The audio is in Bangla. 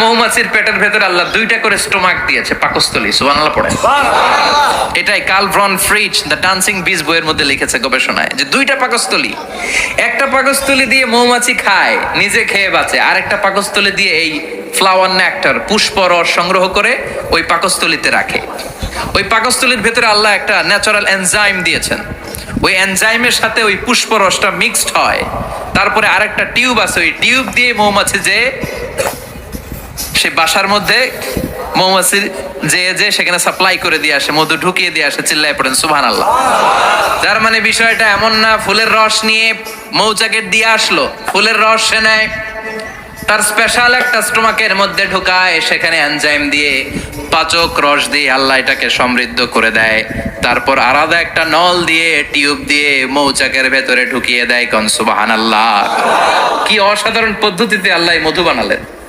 মৌমাছির পেটের ভেতরে আল্লাহ দুইটা করে স্টোমাক দিয়েছে, পাকস্থলী। সুবহানাল্লাহ পড়ে। এটাই কার্ল ভন ফ্রিচ দ্য ডান্সিং বিজ বইয়ের মধ্যে লিখেছে গবেষণায়, যে দুইটা পাকস্থলী। একটা পাকস্থলী দিয়ে মৌমাছি খায়, নিজে খেয়ে বাঁচে, আর একটা পাকস্থলী দিয়ে এই ফ্লাওয়ার নেক্টার, পুষ্পরস সংগ্রহ করে ওই পাকস্থলীতে রাখে। ওই পাকস্থলীর ভেতরে আল্লাহ একটা ন্যাচারাল এনজাইম দিয়েছেন, ওই এনজাইমের সাথে ওই পুষ্পরসটা মিক্সড হয়, তারপরে আরেকটা টিউব আছে, ওই টিউব দিয়ে মৌমাছি যে সে বাসার মধ্যে মৌমাছি যে সেখানে সাপ্লাই করে দিয়ে আসে, মধু ঢুকিয়ে দিয়ে আসে। চিল্লায় পড়েন সুবহানাল্লাহ। যার মানে বিষয়টা এমন না ফুলের রস নিয়ে মৌচাকের দিয়ে আসলো, ফুলের রস সে নেয়, তার স্পেশাল একটা স্টোমাকের মধ্যে ঢুকায়, সেখানে এনজাইম দিয়ে পাচক রস দিয়ে আল্লাহ এটাকে সমৃদ্ধ করে দেয়, তারপর আলাদা একটা নল দিয়ে টিউব দিয়ে মৌচাকের ভেতরে ঢুকিয়ে দেয়। কোন সুবহানাল্লাহ। কি অসাধারণ পদ্ধতিতে আল্লাহ মধু বানালেন।